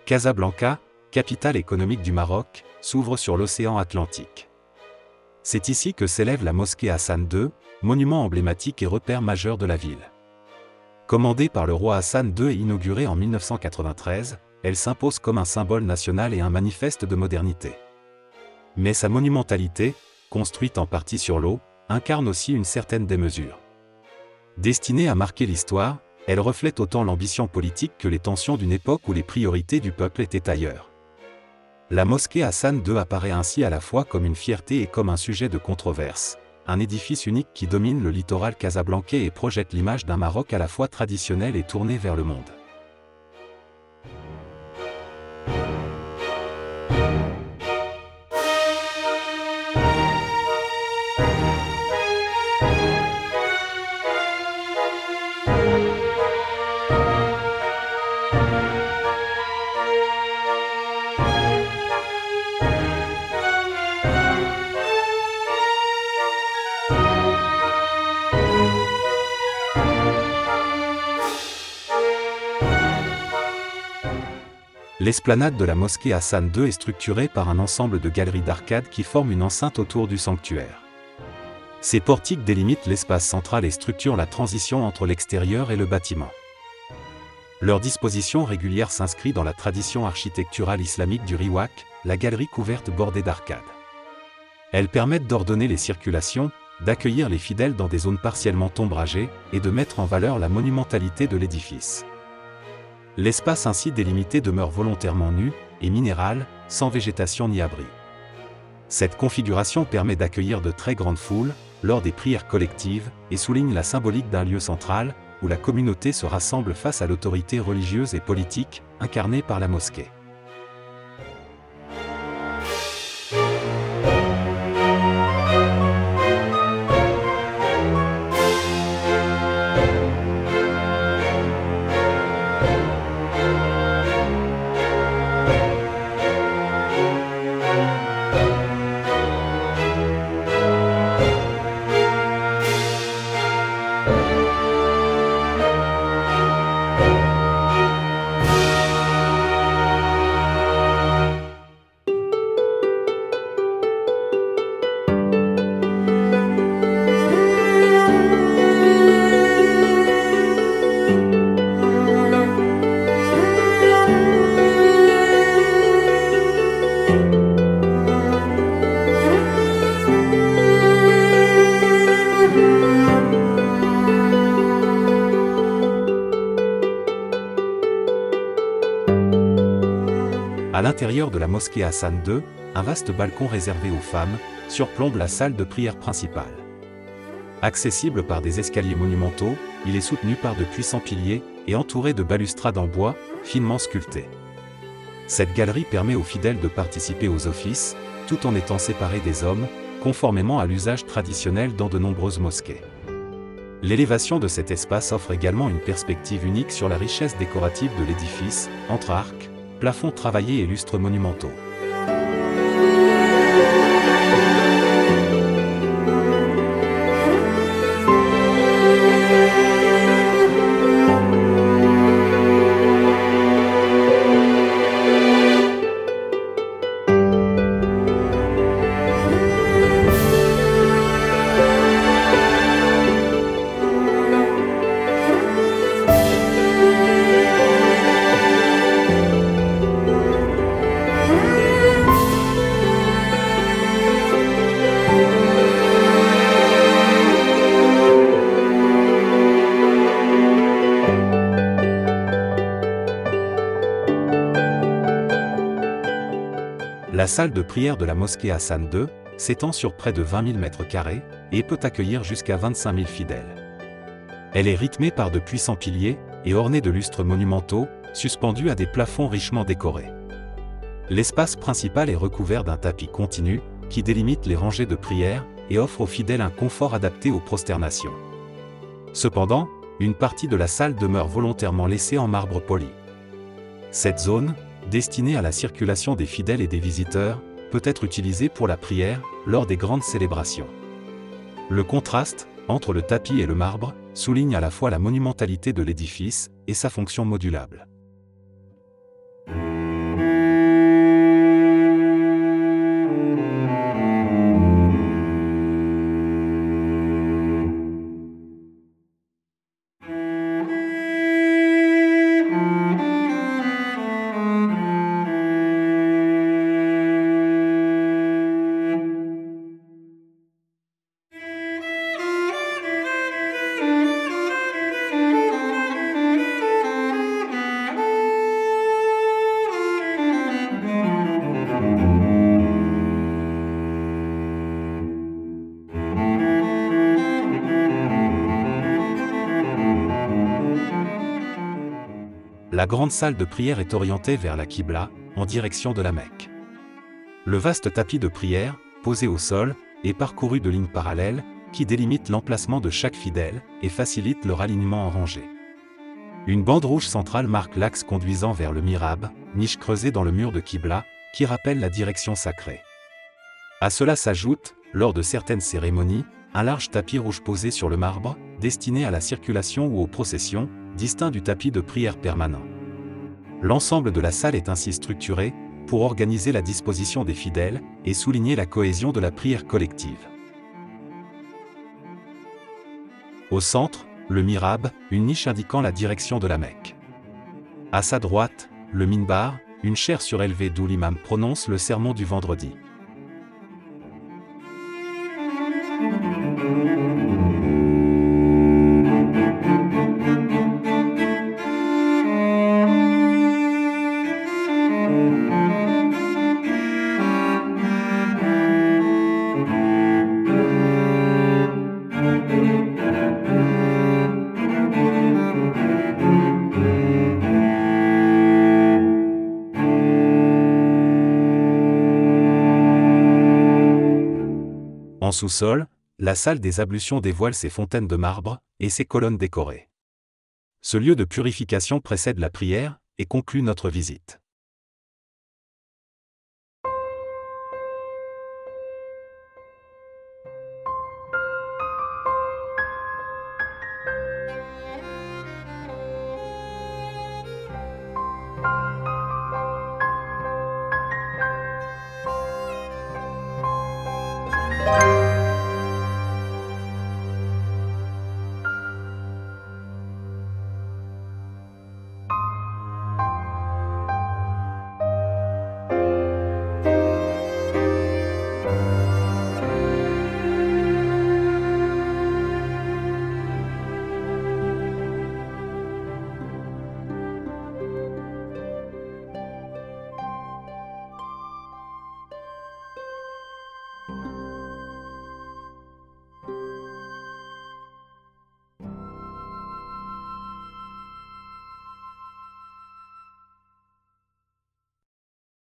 Casablanca, capitale économique du Maroc, s'ouvre sur l'océan Atlantique. C'est ici que s'élève la mosquée Hassan II, monument emblématique et repère majeur de la ville. Commandée par le roi Hassan II et inaugurée en 1993, elle s'impose comme un symbole national et un manifeste de modernité. Mais sa monumentalité, construite en partie sur l'eau, incarne aussi une certaine démesure. Destinée à marquer l'histoire, elle reflète autant l'ambition politique que les tensions d'une époque où les priorités du peuple étaient ailleurs. La mosquée Hassan II apparaît ainsi à la fois comme une fierté et comme un sujet de controverse, un édifice unique qui domine le littoral casablancais et projette l'image d'un Maroc à la fois traditionnel et tourné vers le monde. L'esplanade de la mosquée Hassan II est structurée par un ensemble de galeries d'arcades qui forment une enceinte autour du sanctuaire. Ces portiques délimitent l'espace central et structurent la transition entre l'extérieur et le bâtiment. Leur disposition régulière s'inscrit dans la tradition architecturale islamique du riwak, la galerie couverte bordée d'arcades. Elles permettent d'ordonner les circulations, d'accueillir les fidèles dans des zones partiellement ombragées, et de mettre en valeur la monumentalité de l'édifice. L'espace ainsi délimité demeure volontairement nu et minéral, sans végétation ni abri. Cette configuration permet d'accueillir de très grandes foules, lors des prières collectives, et souligne la symbolique d'un lieu central, où la communauté se rassemble face à l'autorité religieuse et politique, incarnée par la mosquée. À l'intérieur de la mosquée Hassan II, un vaste balcon réservé aux femmes surplombe la salle de prière principale. Accessible par des escaliers monumentaux, il est soutenu par de puissants piliers et entouré de balustrades en bois, finement sculptées. Cette galerie permet aux fidèles de participer aux offices, tout en étant séparés des hommes, conformément à l'usage traditionnel dans de nombreuses mosquées. L'élévation de cet espace offre également une perspective unique sur la richesse décorative de l'édifice, entre arcs, plafonds travaillés et lustres monumentaux. La salle de prière de la mosquée Hassan II s'étend sur près de 20 000 m² et peut accueillir jusqu'à 25 000 fidèles. Elle est rythmée par de puissants piliers et ornée de lustres monumentaux, suspendus à des plafonds richement décorés. L'espace principal est recouvert d'un tapis continu qui délimite les rangées de prières et offre aux fidèles un confort adapté aux prosternations. Cependant, une partie de la salle demeure volontairement laissée en marbre poli. Cette zone, destinée à la circulation des fidèles et des visiteurs, peut être utilisée pour la prière, lors des grandes célébrations. Le contraste, entre le tapis et le marbre, souligne à la fois la monumentalité de l'édifice et sa fonction modulable. La grande salle de prière est orientée vers la Qibla, en direction de la Mecque. Le vaste tapis de prière, posé au sol, est parcouru de lignes parallèles, qui délimitent l'emplacement de chaque fidèle, et facilitent leur alignement en rangée. Une bande rouge centrale marque l'axe conduisant vers le mihrab, niche creusée dans le mur de Qibla, qui rappelle la direction sacrée. À cela s'ajoute, lors de certaines cérémonies, un large tapis rouge posé sur le marbre, destiné à la circulation ou aux processions, distinct du tapis de prière permanent. L'ensemble de la salle est ainsi structuré, pour organiser la disposition des fidèles, et souligner la cohésion de la prière collective. Au centre, le mihrab, une niche indiquant la direction de la Mecque. À sa droite, le minbar, une chaire surélevée d'où l'imam prononce le sermon du vendredi. En sous-sol, la salle des ablutions dévoile ses fontaines de marbre et ses colonnes décorées. Ce lieu de purification précède la prière et conclut notre visite.